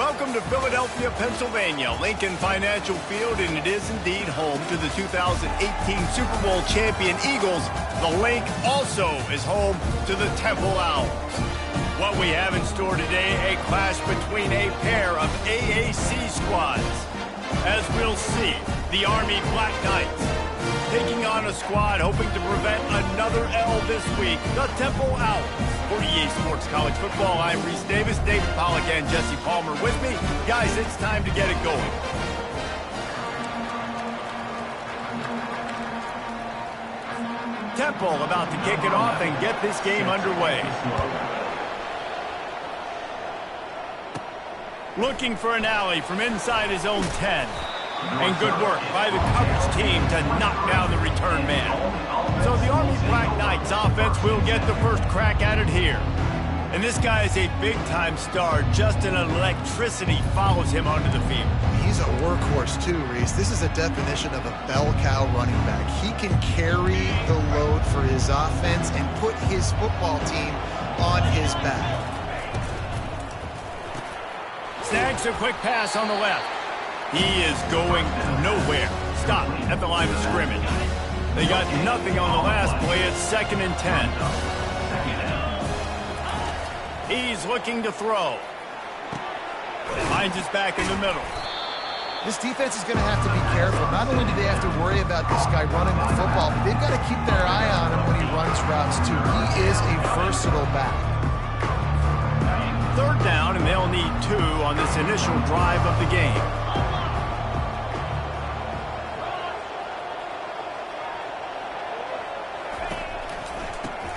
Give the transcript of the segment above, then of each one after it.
Welcome to Philadelphia, Pennsylvania, Lincoln Financial Field, and it is indeed home to the 2018 Super Bowl champion Eagles. The Link also is home to the Temple Owls. What we have in store today, a clash between a pair of AAC squads. As we'll see, the Army Black Knights taking on a squad hoping to prevent another L this week, the Temple Owls. For EA Sports College Football, I'm Reese Davis, David Pollack, and Jesse Palmer with me. Guys, it's time to get it going. Temple about to kick it off and get this game underway. Looking for an alley from inside his own 10. And good work by the coverage team to knock down the return man. So the Army Black Knights offense will get the first crack at it here. And this guy is a big-time star. Just an electricity follows him onto the field. He's a workhorse too, Reese. This is a definition of a bell cow running back. He can carry the load for his offense and put his football team on his back. Snags a quick pass on the left. He is going nowhere. Stop at the line of scrimmage. They got nothing on the last play. It's 2nd and 10. He's looking to throw. Finds his back in the middle. This defense is going to have to be careful. Not only do they have to worry about this guy running the football, but they've got to keep their eye on him when he runs routes too. He is a versatile back. 3rd down, and they'll need 2 on this initial drive of the game.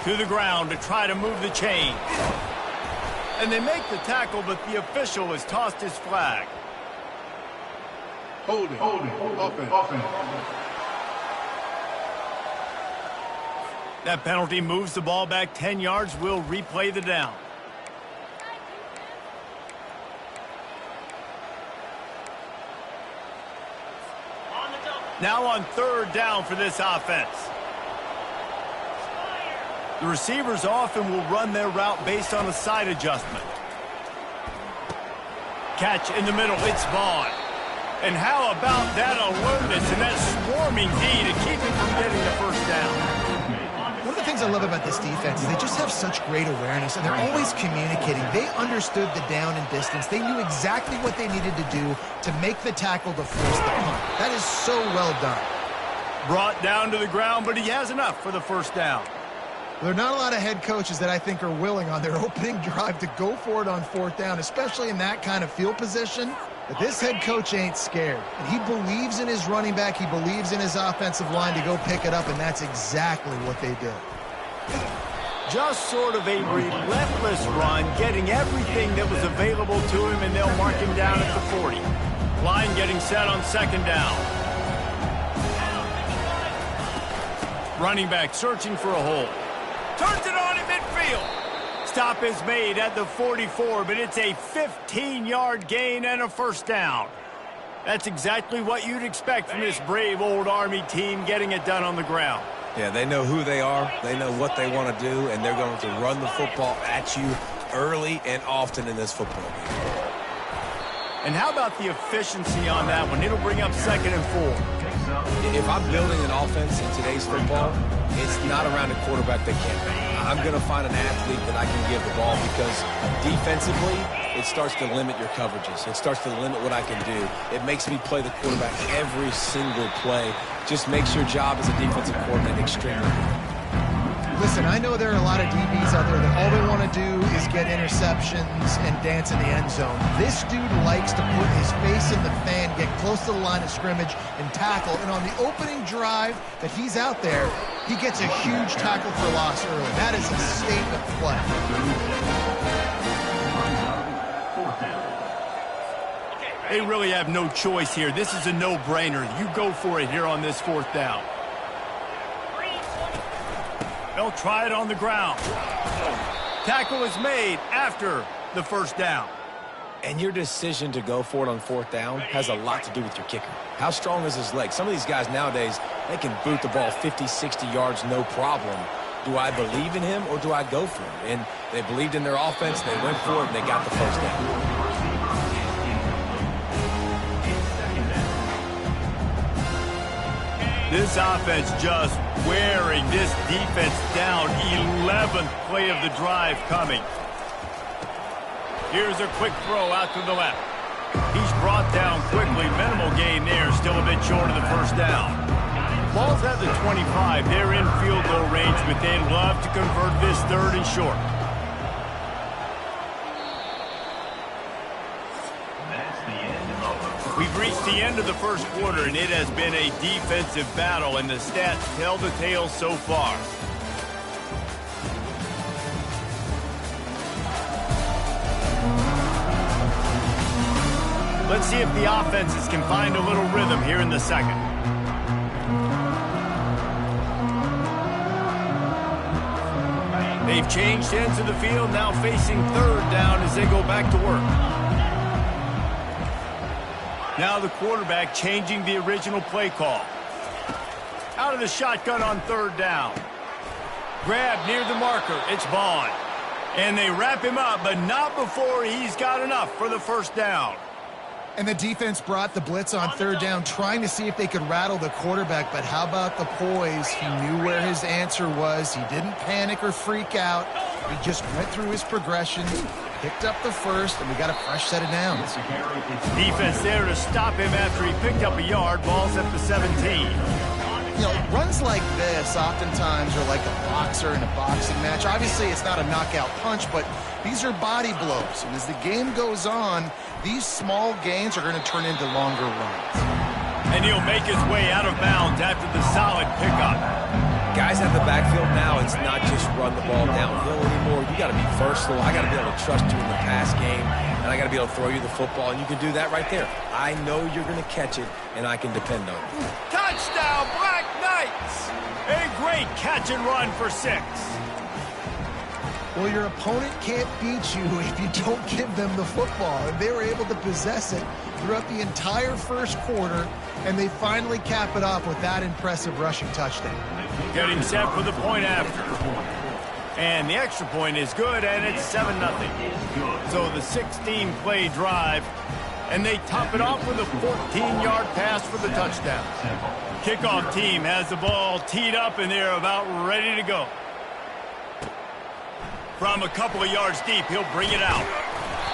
To the ground to try to move the chain. And they make the tackle, but the official has tossed his flag. Holding. Offense. That penalty moves the ball back 10 yards. We'll replay the down. Now on 3rd down for this offense. The receivers often will run their route based on a side adjustment. Catch in the middle, it's Vaughn. And how about that alertness and that swarming D to keep him from getting the first down? One of the things I love about this defense is they just have such great awareness, and they're always communicating. They understood the down and distance. They knew exactly what they needed to do to make the tackle to force the punt. That is so well done. Brought down to the ground, but he has enough for the first down. There are not a lot of head coaches that I think are willing on their opening drive to go for it on 4th down, especially in that kind of field position. But this head coach ain't scared. And he believes in his running back. He believes in his offensive line to go pick it up, and that's exactly what they did. Just sort of a relentless run, getting everything that was available to him, and they'll mark him down at the 40. Line getting set on 2nd down. Running back searching for a hole. Turns it on in midfield. Stop is made at the 44, but it's a 15-yard gain and a first down. That's exactly what you'd expect from this brave old Army team getting it done on the ground. Yeah, they know who they are, they know what they want to do, and they're going to run the football at you early and often in this football game. And how about the efficiency on that one? It'll bring up 2nd and 4. If I'm building an offense in today's football, it's not around a quarterback that can't. I'm going to find an athlete that I can give the ball because defensively, it starts to limit your coverages. It starts to limit what I can do. It makes me play the quarterback every single play. Just makes your job as a defensive coordinator extremely good. Listen, I know there are a lot of DBs out there that all they want to do is get interceptions and dance in the end zone. This dude likes to put his face in the fan, get close to the line of scrimmage, and tackle. And on the opening drive that he's out there, he gets a huge tackle for loss early. That is a statement play. They really have no choice here. This is a no-brainer. You go for it here on this 4th down. They'll try it on the ground. Tackle is made after the first down. And your decision to go for it on 4th down has a lot to do with your kicker. How strong is his leg? Some of these guys nowadays, they can boot the ball 50, 60 yards, no problem. Do I believe in him or do I go for it? And they believed in their offense, they went for it, and they got the first down. This offense just wearing this defense down. 11th play of the drive coming. Here's a quick throw out to the left. He's brought down quickly. Minimal gain there. Still a bit short of the first down. Ball's at the 25. They're in field goal range, but they'd love to convert this 3rd and short. We've reached the end of the first quarter, and it has been a defensive battle, and the stats tell the tale so far. Let's see if the offenses can find a little rhythm here in the second. They've changed ends of the field, now facing 3rd down as they go back to work. Now the quarterback changing the original play call. Out of the shotgun on 3rd down. Grab near the marker. It's Vaughn. And they wrap him up, but not before he's got enough for the first down. And the defense brought the blitz on 3rd down, trying to see if they could rattle the quarterback. But how about the poise? He knew where his answer was. He didn't panic or freak out. He just went through his progression, picked up the first, and we got a fresh set of downs. Defense there to stop him after he picked up a yard. Ball's at the 17. You know, runs like this oftentimes are like a boxer in a boxing match. Obviously, it's not a knockout punch, but these are body blows. And as the game goes on, these small gains are going to turn into longer runs. And he'll make his way out of bounds after the solid pickup. Guys at the backfield now, it's not just run the ball downhill anymore. You got to be versatile. I got to be able to trust you in the pass game, and I got to be able to throw you the football, and you can do that right there. I know you're going to catch it, and I can depend on it. Touchdown, Black Knights! A great catch and run for 6. Well, your opponent can't beat you if you don't give them the football. And they were able to possess it throughout the entire first quarter, and they finally cap it off with that impressive rushing touchdown. Getting set for the point after. And the extra point is good, and it's 7-0. So the 16-play drive, and they top it off with a 14-yard pass for the touchdown. Kickoff team has the ball teed up, and they're about ready to go. From a couple of yards deep, he'll bring it out.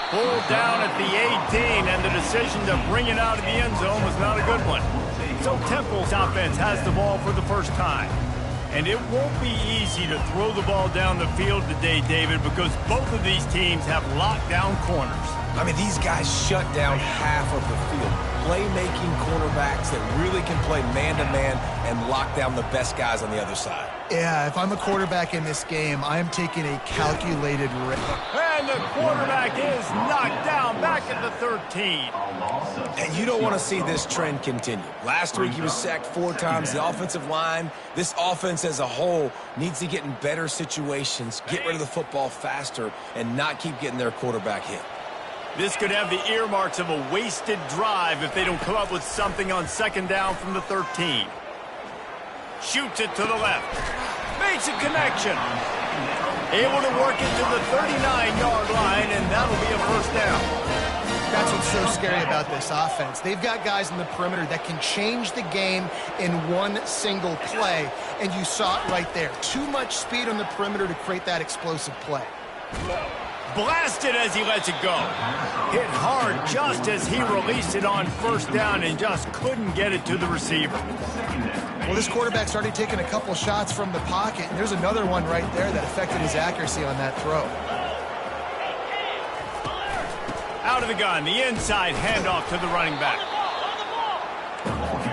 Pulled down at the 18, and the decision to bring it out of the end zone was not a good one. So Temple's offense has the ball for the first time. And it won't be easy to throw the ball down the field today, David, because both of these teams have lockdown corners. I mean, these guys shut down half of the field. Playmaking cornerbacks that really can play man-to-man and lock down the best guys on the other side. Yeah, if I'm a quarterback in this game, I am taking a calculated risk. And the quarterback is knocked down back at the 13. And you don't want to see this trend continue. Last week he was sacked 4 times. The offensive line, this offense as a whole, needs to get in better situations, get rid of the football faster, and not keep getting their quarterback hit. This could have the earmarks of a wasted drive if they don't come up with something on 2nd down from the 13. Shoots it to the left. Makes a connection. Able to work it to the 39-yard line, and that'll be a first down. That's what's so scary about this offense. They've got guys in the perimeter that can change the game in one single play, and you saw it right there. Too much speed on the perimeter to create that explosive play. Blasted as he lets it go. Hit hard just as he released it on 1st down and just couldn't get it to the receiver. Well, this quarterback started taking a couple shots from the pocket, and there's another one right there that affected his accuracy on that throw. Out of the gun, the inside handoff to the running back.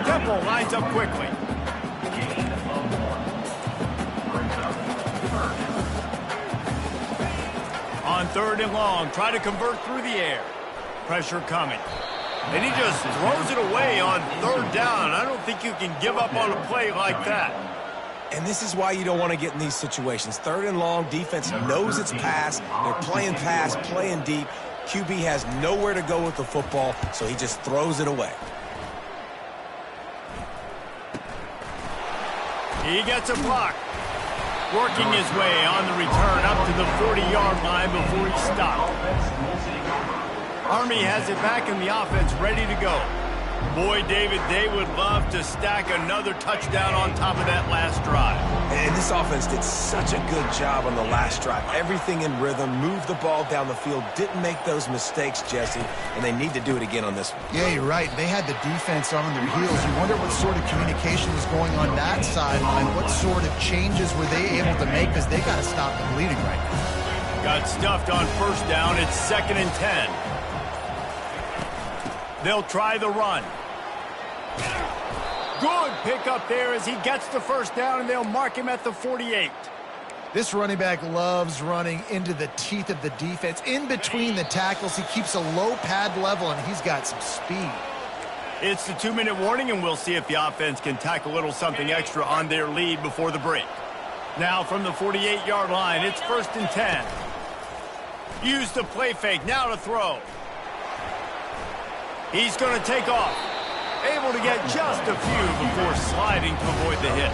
Temple lines up quickly. On 3rd and long, try to convert through the air. Pressure coming. And he just throws it away on 3rd down. I don't think you can give up on a play like that. And this is why you don't want to get in these situations. 3rd and long, defense knows it's pass. They're playing pass, playing deep. QB has nowhere to go with the football, so he just throws it away. He gets a block. Working his way on the return up to the 40-yard line before he stopped. Army has it back in the offense, ready to go. Boy, David, they would love to stack another touchdown on top of that last drive. And this offense did such a good job on the last drive. Everything in rhythm, moved the ball down the field, didn't make those mistakes, Jesse, and they need to do it again on this one. Yeah, you're right. They had the defense on their heels. You wonder what sort of communication was going on that sideline. What sort of changes were they able to make, because they got to stop the bleeding right now. Got stuffed on first down. It's 2nd and 10. They'll try the run. Good pickup there as he gets the first down, and they'll mark him at the 48. This running back loves running into the teeth of the defense. In between the tackles, he keeps a low pad level, and he's got some speed. It's the 2-minute warning, and we'll see if the offense can tack a little something extra on their lead before the break. Now from the 48-yard line, it's 1st and 10. Use the play fake, now to throw. He's going to take off. Able to get just a few before sliding to avoid the hit.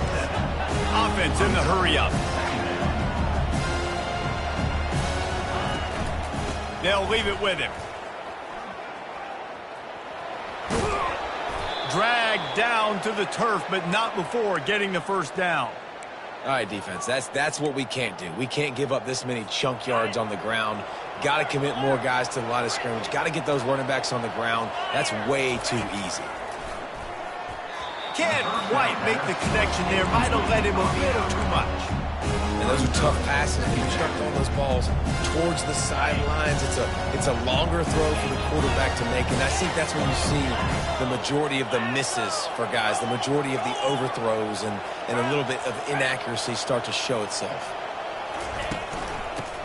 Offense in the hurry-up. They'll leave it with him. Dragged down to the turf, but not before getting the first down. All right, defense, that's what we can't do. We can't give up this many chunk yards on the ground. Got to commit more guys to the line of scrimmage. Got to get those running backs on the ground. That's way too easy. Can't quite make the connection there. Might have led him a little too much. And those are tough passes. When you start throwing those balls towards the sidelines, it's a longer throw for the quarterback to make. And I think that's when you see the majority of the misses for guys, the majority of the overthrows and a little bit of inaccuracy start to show itself.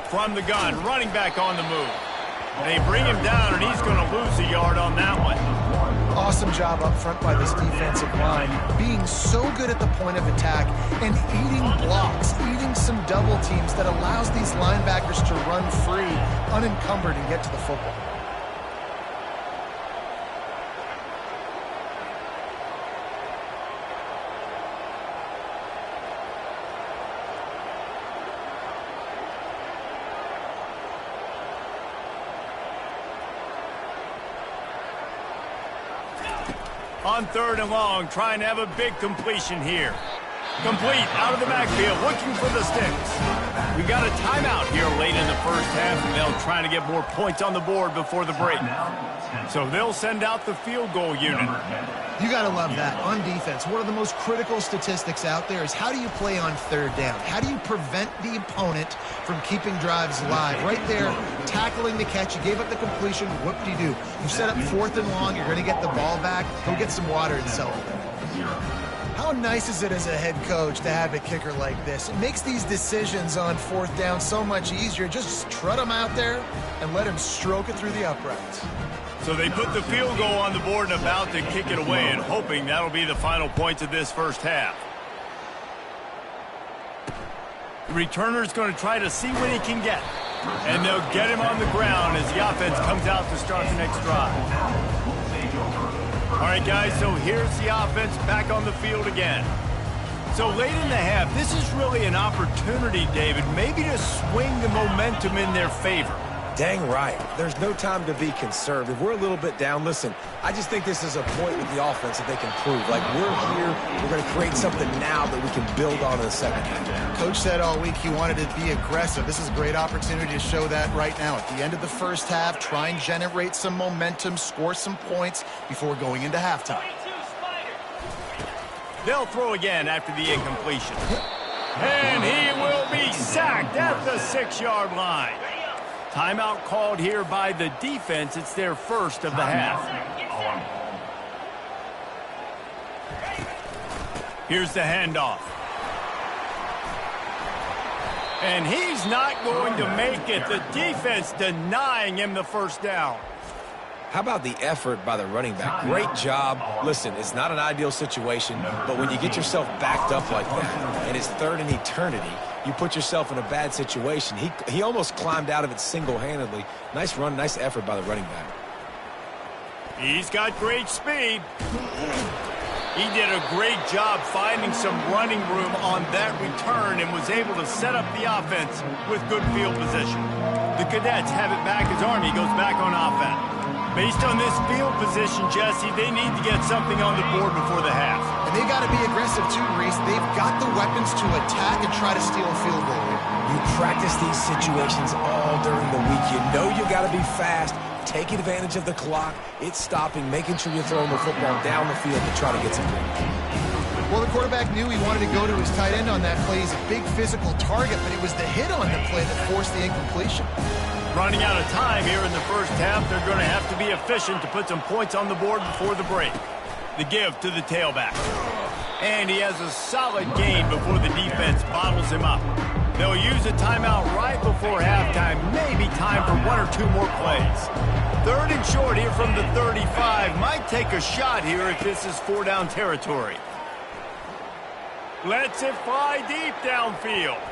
From the gun, running back on the move. They bring him down, and he's going to lose a yard on that one. Awesome job up front by this defensive line, being so good at the point of attack and eating blocks, eating some double teams that allows these linebackers to run free, unencumbered, and get to the football. On 3rd and long, trying to have a big completion here. Complete, out of the backfield, looking for the sticks. We got a timeout here late in the first half, and they'll try to get more points on the board before the break. So they'll send out the field goal unit. You got to love that. On defense, one of the most critical statistics out there is how do you play on 3rd down? How do you prevent the opponent from keeping drives alive? Right there, tackling the catch. You gave up the completion. Whoop-de-doo. You set up 4th and long. You're going to get the ball back. Go get some water and celebrate. How nice is it as a head coach to have a kicker like this? It makes these decisions on 4th down so much easier. Just trot him out there and let him stroke it through the uprights. So they put the field goal on the board and about to kick it away, and hoping that'll be the final points of this first half. The returner's going to try to see what he can get. And they'll get him on the ground as the offense comes out to start the next drive. All right, guys, so here's the offense back on the field again. So late in the half, this is really an opportunity, David, maybe to swing the momentum in their favor. Dang right. There's no time to be conservative. We're a little bit down. Listen, I just think this is a point with the offense that they can prove. Like, we're here, we're going to create something now that we can build on in the second half. Coach said all week he wanted to be aggressive. This is a great opportunity to show that right now. At the end of the first half, try and generate some momentum, score some points before going into halftime. They'll throw again after the incompletion. And he will be sacked at the 6-yard line. Timeout called here by the defense. It's their first of the half. Here's the handoff. And he's not going to make it. The defense denying him the first down. How about the effort by the running back? Great job. Listen, it's not an ideal situation, but when you get yourself backed up like that, and it's 3rd and eternity, you put yourself in a bad situation. He almost climbed out of it single-handedly. Nice run, nice effort by the running back. He's got great speed. He did a great job finding some running room on that return and was able to set up the offense with good field position. The Cadets have it back as Army goes back on offense. Based on this field position, Jesse, they need to get something on the board before the half. And they got to be aggressive too, Reese. They've got the weapons to attack and try to steal a field goal here. You practice these situations all during the week. You know you got to be fast, taking advantage of the clock. It's stopping, making sure you're throwing the football down the field to try to get some points. Well, the quarterback knew he wanted to go to his tight end on that play. He's a big physical target, but it was the hit on the play that forced the incompletion. Running out of time here in the first half, they're going to have to be efficient to put some points on the board before the break. The give to the tailback. And he has a solid gain before the defense bottles him up. They'll use a timeout right before halftime, maybe time for one or two more plays. Third and short here from the 35. Might take a shot here if this is 4-down territory. Lets it fly deep downfield.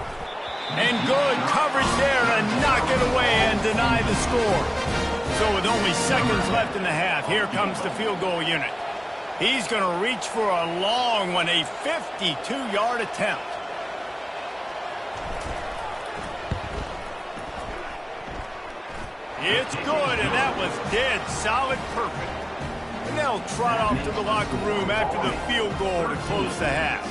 And good coverage there to knock it away and deny the score. So with only seconds left in the half, here comes the field goal unit. He's going to reach for a long one, a 52-yard attempt. It's good, and that was dead solid perfect. And they'll trot off to the locker room after the field goal to close the half.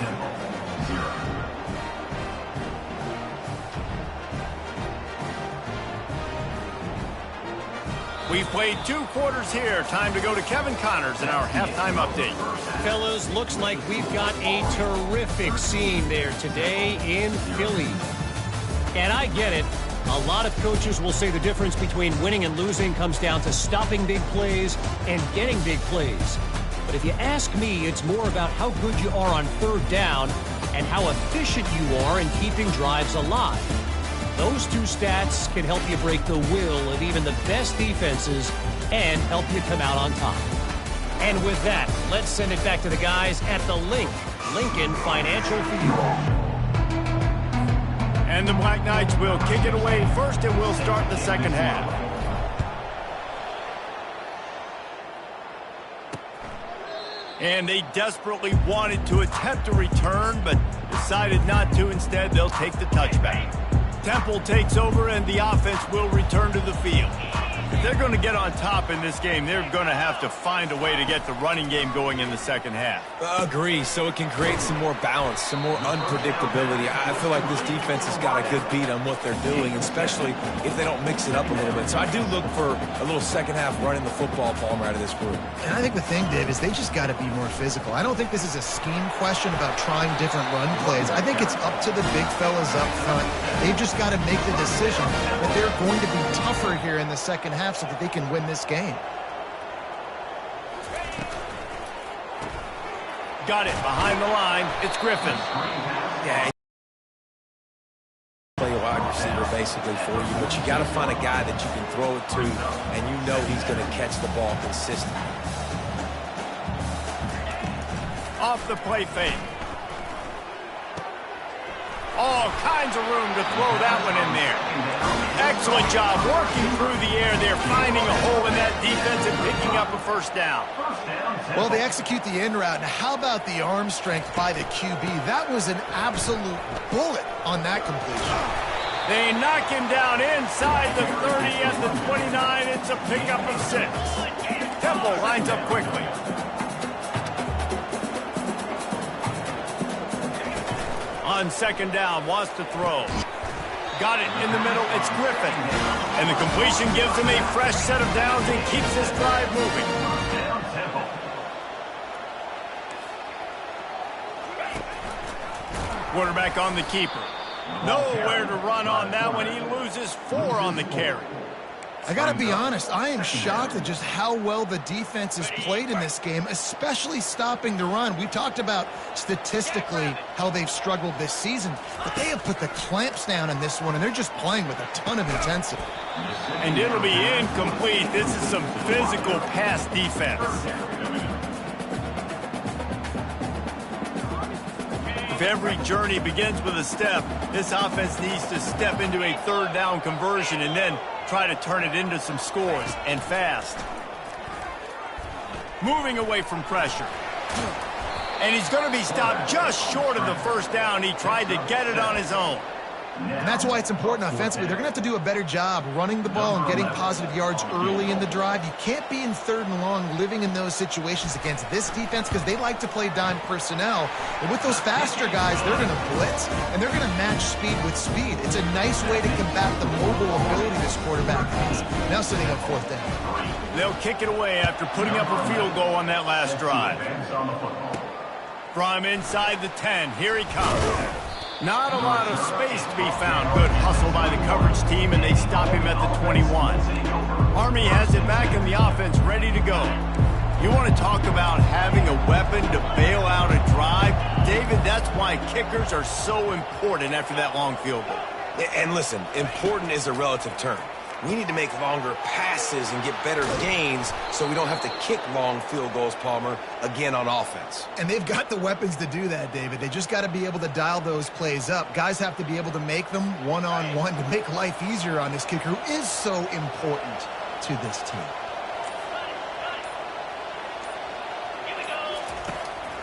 We've played 2 quarters here. Time to go to Kevin Connors in our halftime update. Fellas, looks like we've got a terrific scene there today in Philly. And I get it. A lot of coaches will say the difference between winning and losing comes down to stopping big plays and getting big plays. But if you ask me, it's more about how good you are on third down and how efficient you are in keeping drives alive. Those 2 stats can help you break the will of even the best defenses and help you come out on top. And with that, let's send it back to the guys at the Lincoln Financial Field. And the Black Knights will kick it away first, and we'll start the second half. And they desperately wanted to attempt a return, but decided not to. Instead, they'll take the touchback. Temple takes over, and the offense will return to the field. If they're going to get on top in this game, they're going to have to find a way to get the running game going in the second half. Agree, so it can create some more balance, some more unpredictability. I feel like this defense has got a good beat on what they're doing, especially if they don't mix it up a little bit. So I do look for a little second half running the football ball out of this group. And I think the thing, Dave, is they just got to be more physical. I don't think this is a scheme question about trying different run plays. I think it's up to the big fellas up front. They've just got to make the decision that they're going to be tougher here in the second half so that they can win this game. Got it behind the line. It's Griffin. Yeah, play a wide receiver basically for you, but you got to find a guy that you can throw it to, and you know he's going to catch the ball consistently. Off the play fake. All kinds of room to throw that one in there. Excellent job working through the air there, finding a hole in that defense and picking up a first down. Well, they execute the in route. Now, how about the arm strength by the QB? That was an absolute bullet on that completion. They knock him down inside the 30 at the 29. It's a pickup of 6. Temple lines up quickly. On second down, wants to throw. Got it in the middle, it's Griffin. And the completion gives him a fresh set of downs and keeps this drive moving. Quarterback on the keeper. Nowhere to run on that one. He loses 4 on the carry. I got to be honest, I am shocked at just how well the defense has played in this game, especially stopping the run. We talked about statistically how they've struggled this season, but they have put the clamps down in this one, and they're just playing with a ton of intensity. And it'll be incomplete. This is some physical pass defense. If every journey begins with a step, this offense needs to step into a third down conversion and then try to turn it into some scores, and fast. Moving away from pressure. And he's going to be stopped just short of the first down. He tried to get it on his own. And that's why it's important offensively. They're going to have to do a better job running the ball and getting positive yards early in the drive. You can't be in 3rd and long living in those situations against this defense because they like to play dime personnel. And with those faster guys, they're going to blitz, and they're going to match speed with speed. It's a nice way to combat the mobile ability this quarterback has. Now sitting up 4th down. They'll kick it away after putting up a field goal on that last drive. From inside the 10, here he comes. Not a lot of space to be found. Good hustle by the coverage team, and they stop him at the 21. Army has it back in the offense, ready to go. You want to talk about having a weapon to bail out a drive? David, that's why kickers are so important after that long field goal. And listen, important is a relative term. We need to make longer passes and get better gains so we don't have to kick long field goals, Palmer, again on offense. And they've got the weapons to do that, David. They just got to be able to dial those plays up. Guys have to be able to make them one-on-one to make life easier on this kicker who is so important to this team.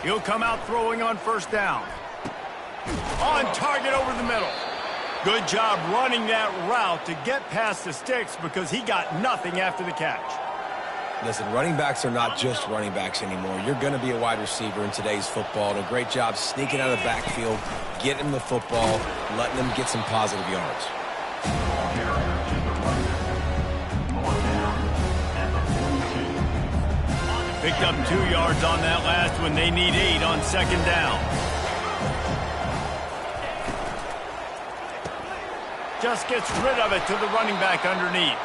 He'll come out throwing on 1st down. On target over the middle. Good job running that route to get past the sticks because he got nothing after the catch. Listen, running backs are not just running backs anymore. You're going to be a wide receiver in today's football. And a great job sneaking out of the backfield, getting them the football, letting them get some positive yards. Picked up 2 yards on that last one. They need 8 on 2nd down. Just gets rid of it to the running back underneath.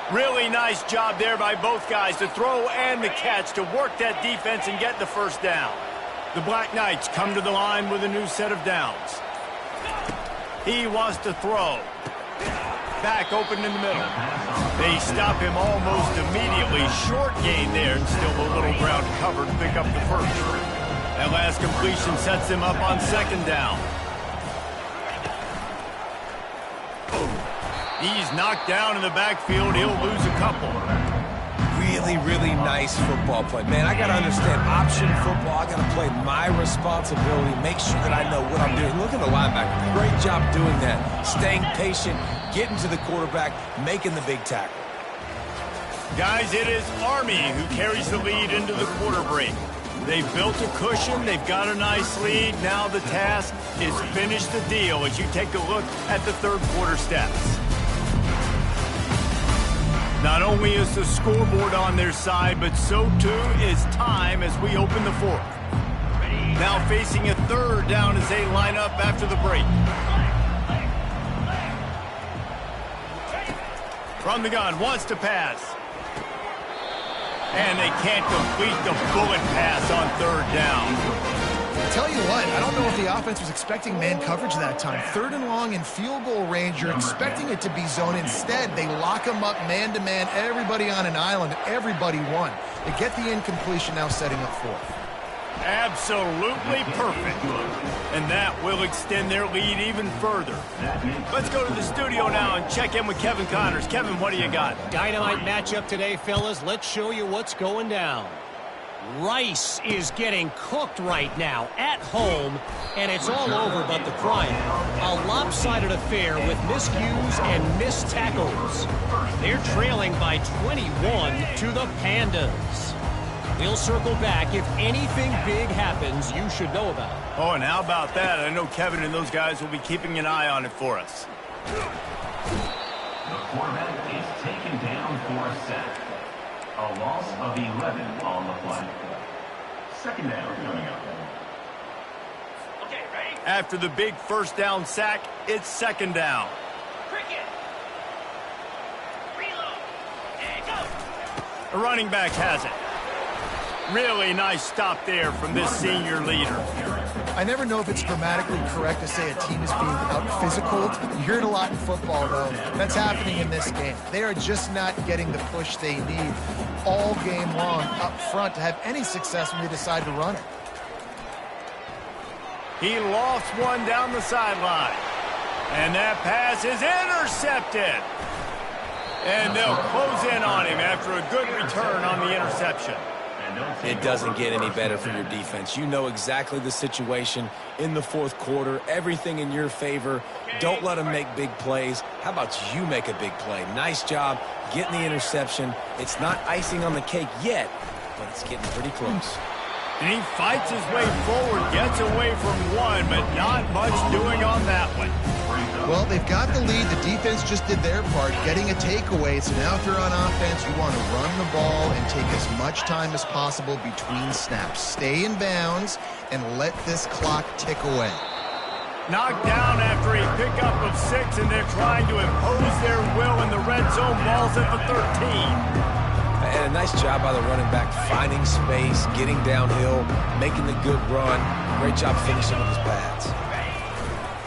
Really nice job there by both guys to throw and the catch to work that defense and get the 1st down. The Black Knights come to the line with a new set of downs. He wants to throw. Back open in the middle. They stop him almost immediately. Short gain there and still a little ground covered to pick up the 1st. That last completion sets him up on 2nd down. He's knocked down in the backfield. He'll lose a couple. Really, really nice football play. Man, I got to understand option football. I got to play my responsibility, make sure that I know what I'm doing. Look at the linebacker. Great job doing that. Staying patient, getting to the quarterback, making the big tackle. Guys, it is Army who carries the lead into the quarter break. They've built a cushion. They've got a nice lead. Now the task is finish the deal as you take a look at the 3rd quarter stats. Not only is the scoreboard on their side, but so too is time as we open the 4th. Now facing a 3rd down as they line up after the break. From the gun, wants to pass. And they can't complete the bullet pass on 3rd down. I tell you what, I don't know if the offense was expecting man coverage that time. 3rd and long in field goal range, you're expecting it to be zone. Instead, they lock them up man-to-man, everybody on an island, everybody won. They get the incompletion, now setting up 4th. Absolutely perfect. And that will extend their lead even further. Let's go to the studio now and check in with Kevin Connors. Kevin, what do you got? Dynamite matchup today, fellas. Let's show you what's going down. Rice is getting cooked right now at home, and it's all over but the crying. A lopsided affair with miscues and missed tackles. They're trailing by 21 to the Pandas. We'll circle back if anything big happens you should know about. Oh, and how about that? I know Kevin and those guys will be keeping an eye on it for us. The quarterback is taken down for a sack. A loss of 11 on the play. 2nd down coming up. Okay, ready? After the big 1st down sack, it's 2nd down. Cricket. Reload. And go. The running back has it. Really nice stop there from this senior leader. I never know if it's grammatically correct to say a team is being out-physicaled. You hear it a lot in football, though. That's happening in this game. They are just not getting the push they need all game long up front to have any success when they decide to run it. He lost one down the sideline. And that pass is intercepted. And they'll close in on him after a good return on the interception. it doesn't get any better for your defense. You know exactly the situation in the fourth quarter, everything in your favor. Don't let them make big plays. How about you make a big play? Nice job getting the interception. It's not icing on the cake yet, but it's getting pretty close. And he fights his way forward, gets away from one, but not much doing on that one. Well, they've got the lead. The defense just did their part, getting a takeaway. So now if you're on offense, you want to run the ball and take as much time as possible between snaps. Stay in bounds and let this clock tick away. Knocked down after a pickup of 6, and they're trying to impose their will in the red zone. Ball's at the 13. And a nice job by the running back, finding space, getting downhill, making the good run. Great job finishing with his pads.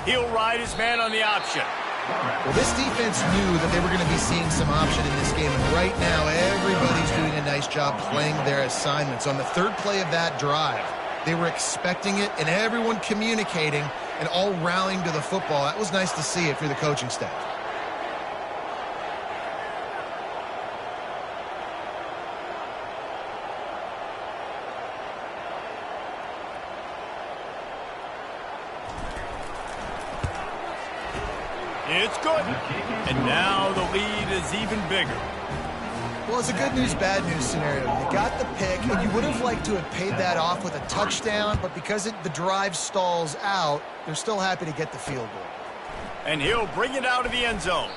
He'll ride his man on the option. Well, this defense knew that they were going to be seeing some option in this game, and right now everybody's doing a nice job playing their assignments. On the third play of that drive, they were expecting it, and everyone communicating and all rallying to the football. That was nice to see it for the coaching staff. It's good. And now the lead is even bigger. Well, it's a good news, bad news scenario. They got the pick, and you would have liked to have paid that off with a touchdown, but because the drive stalls out, they're still happy to get the field goal. And he'll bring it out of the end zone.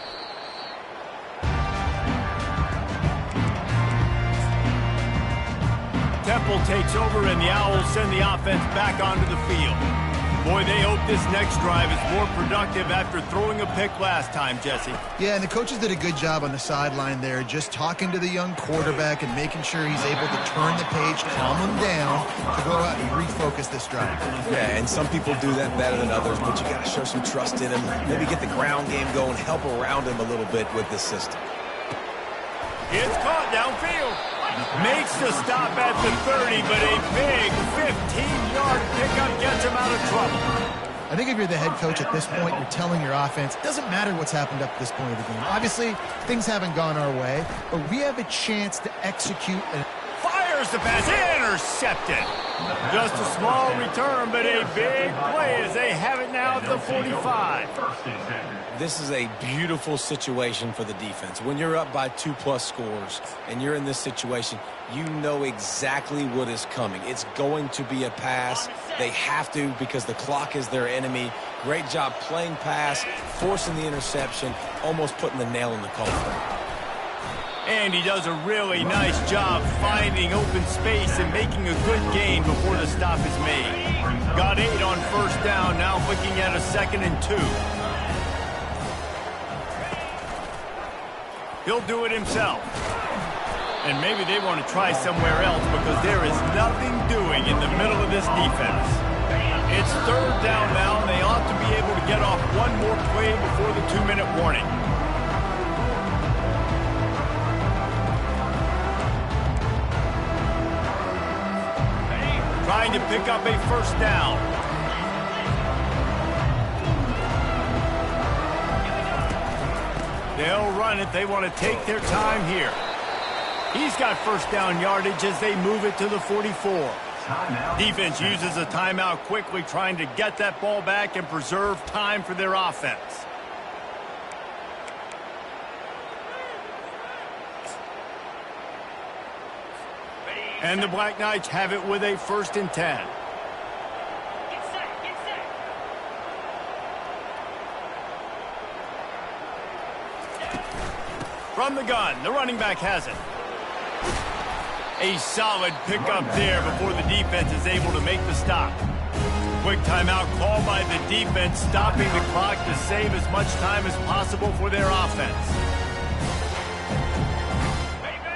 Temple takes over, and the Owls send the offense back onto the field. Boy, they hope this next drive is more productive after throwing a pick last time, Jesse. Yeah, and the coaches did a good job on the sideline there, just talking to the young quarterback and making sure he's able to turn the page, calm him down, to go out and refocus this drive. Yeah, and some people do that better than others, but you got to show some trust in him. Maybe get the ground game going, help around him a little bit with this system. It's caught downfield. Makes the stop at the 30, but a big 15-yard pickup gets him out of trouble. I think if you're the head coach at this point, you're telling your offense, it doesn't matter what's happened up to this point of the game. Obviously, things haven't gone our way, but we have a chance to execute. Fires the pass, intercepted. Just a small return, but a big play as they have it now at the 45. This is a beautiful situation for the defense. When you're up by 2+ scores and you're in this situation, you know exactly what is coming. It's going to be a pass. They have to because the clock is their enemy. Great job playing pass, forcing the interception, almost putting the nail in the coffin. And he does a really nice job finding open space and making a good gain before the stop is made. Got 8 on first down, now looking at a 2nd and 2. He'll do it himself. And maybe they want to try somewhere else because there is nothing doing in the middle of this defense. It's 3rd down now, and they ought to be able to get off one more play before the 2-minute warning. Trying to pick up a first down. They'll run it. They want to take their time here. He's got first down yardage as they move it to the 44. Defense uses a timeout quickly, trying to get that ball back and preserve time for their offense. And the Black Knights have it with a 1st and 10. Get set, get set. From the gun, the running back has it. A solid pickup there before the defense is able to make the stop. Quick timeout called by the defense, stopping the clock to save as much time as possible for their offense.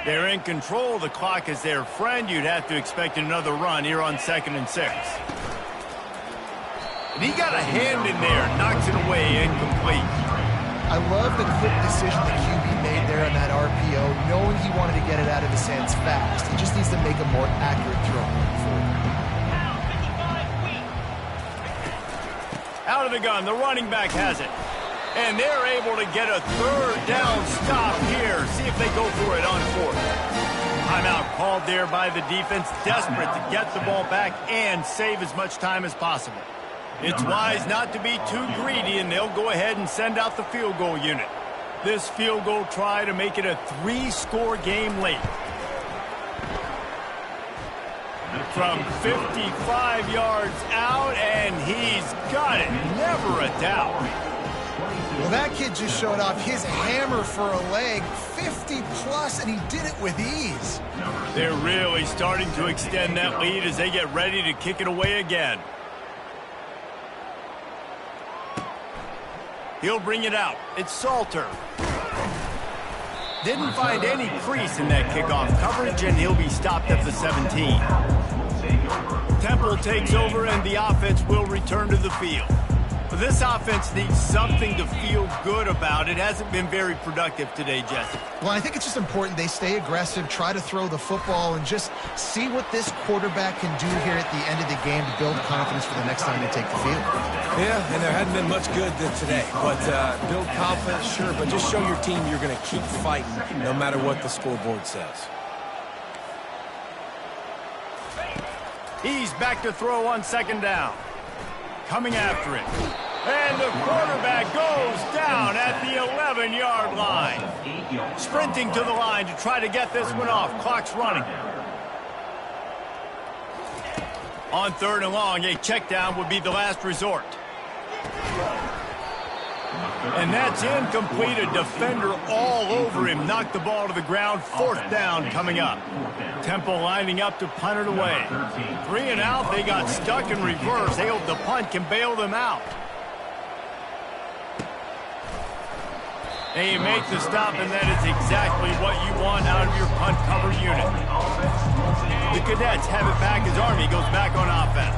They're in control. The clock is their friend. You'd have to expect another run here on 2nd and 6. And he got a hand in there, knocks it away, incomplete. I love the quick decision the QB made there on that RPO, knowing he wanted to get it out of his hands fast. He just needs to make a more accurate throw moving forward. Out of the gun, the running back has it. And they're able to get a 3rd down stop here. See if they go for it on 4th. Timeout called there by the defense, desperate to get the ball back and save as much time as possible. It's wise not to be too greedy, and they'll go ahead and send out the field goal unit. This field goal try to make it a 3-score game late. From 55 yards out, and he's got it. Never a doubt. Well, that kid just showed off his hammer for a leg, 50-plus, and he did it with ease. They're really starting to extend that lead as they get ready to kick it away again. He'll bring it out. It's Salter. Didn't find any crease in that kickoff coverage, and he'll be stopped at the 17. Temple takes over, and the offense will return to the field. But this offense needs something to feel good about. It hasn't been very productive today, Jesse. Well, I think it's just important they stay aggressive, try to throw the football, and just see what this quarterback can do here at the end of the game to build confidence for the next time they take the field. Yeah, and there hadn't been much good today. But build confidence, sure, but just show your team you're going to keep fighting no matter what the scoreboard says. He's back to throw on second down. Coming after it. And the quarterback goes down at the 11-yard line. Sprinting to the line to try to get this one off. Clock's running. On third and long, a check down would be the last resort. And that's incomplete. A defender all over him. Knocked the ball to the ground. Fourth down coming up. Temple lining up to punt it away. 3 and out. They got stuck in reverse. They hope the punt can bail them out. And you make the stop, and that is exactly what you want out of your punt cover unit. The Cadets have it back as Army goes back on offense.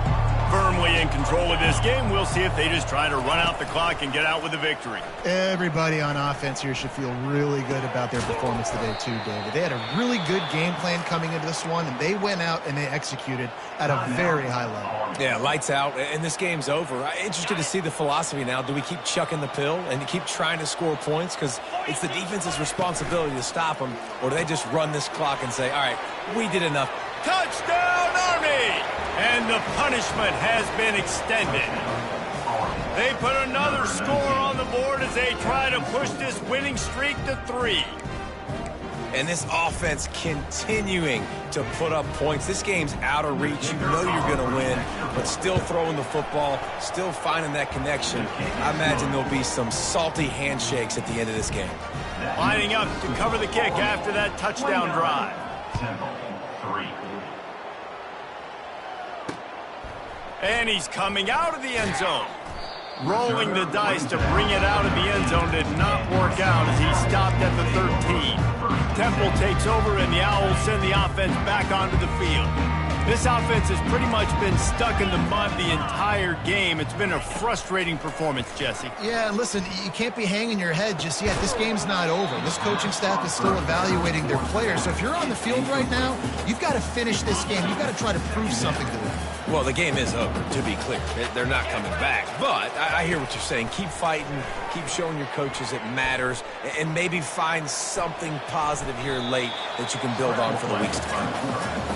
Firmly in control of this game. We'll see if they just try to run out the clock and get out with a victory. Everybody on offense here should feel really good about their performance today too, David. They had a really good game plan coming into this one, and they went out and they executed at a very high level. Yeah, lights out, and this game's over. I'm interested to see the philosophy now. Do we keep chucking the pill and keep trying to score points? Because it's the defense's responsibility to stop them, or do they just run this clock and say, all right, we did enough. Touchdown, Army! And the punishment has been extended. They put another score on the board as they try to push this winning streak to 3. And this offense continuing to put up points. This game's out of reach. You know you're going to win, but still throwing the football, still finding that connection. I imagine there'll be some salty handshakes at the end of this game. Lining up to cover the kick after that touchdown drive. And he's coming out of the end zone. Rolling the dice to bring it out of the end zone did not work out as he stopped at the 13. Temple takes over, and the Owls send the offense back onto the field. This offense has pretty much been stuck in the mud the entire game. It's been a frustrating performance, Jesse. Yeah, and listen, you can't be hanging your head just yet. This game's not over. This coaching staff is still evaluating their players. So if you're on the field right now, you've got to finish this game. You've got to try to prove something to them. Well, the game is over, to be clear. They're not coming back. But I hear what you're saying. Keep fighting. Keep showing your coaches it matters. And maybe find something positive here late that you can build on for the weeks to come.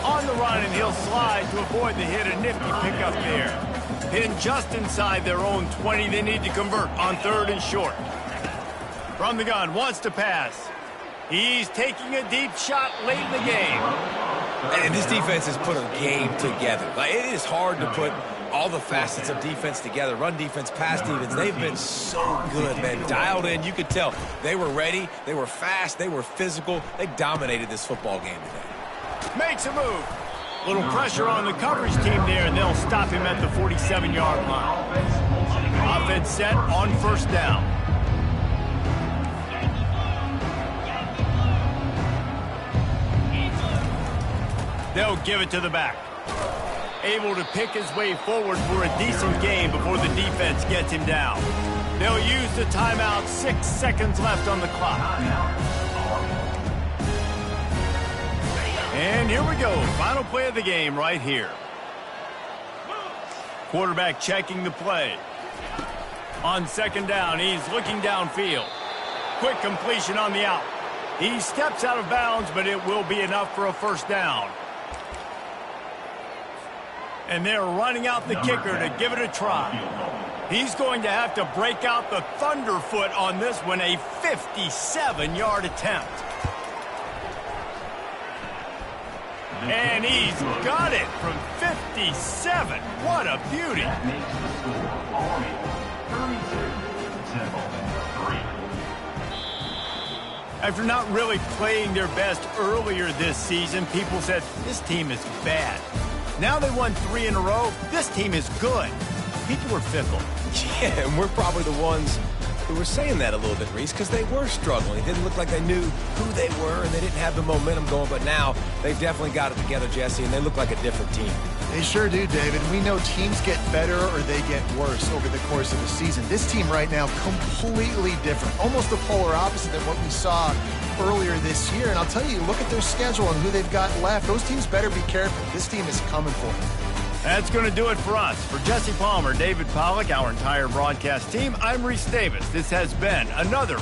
On the run, and he'll slide to avoid the hit. A nifty pickup there. Pinned just inside their own 20. They need to convert on third and short. From the gun, wants to pass. He's taking a deep shot late in the game. And this defense has put a game together. Like, it is hard to put all the facets of defense together. Run defense, pass defense. They've been so good, man. Dialed in. You could tell. They were ready. They were fast. They were physical. They dominated this football game today. Makes a move. Little pressure on the coverage team there, and they'll stop him at the 47-yard line. Offense set on first down. They'll give it to the back. Able to pick his way forward for a decent game before the defense gets him down. They'll use the timeout. 6 seconds left on the clock. And here we go. Final play of the game right here. Quarterback checking the play. On second down, he's looking downfield. Quick completion on the out. He steps out of bounds, but it will be enough for a first down. And they're running out the kicker to give it a try. He's going to have to break out the thunderfoot on this one, a 57-yard attempt. And he's got it from 57. What a beauty. That makes the score Army 32, Temple 3. After not really playing their best earlier this season, people said, this team is bad. Now they won 3 in a row. This team is good. People were fickle. Yeah, and we're probably the ones who were saying that a little bit, Reese, because they were struggling. It didn't look like they knew who they were, and they didn't have the momentum going. But now they've definitely got it together, Jesse, and they look like a different team. They sure do, David. We know teams get better or they get worse over the course of the season. This team right now, completely different. Almost the polar opposite than what we saw earlier this year. And I'll tell you, look at their schedule and who they've got left. Those teams better be careful. This team is coming for them. That's going to do it for us. For Jesse Palmer, David Pollack, our entire broadcast team, I'm Reese Davis. This has been another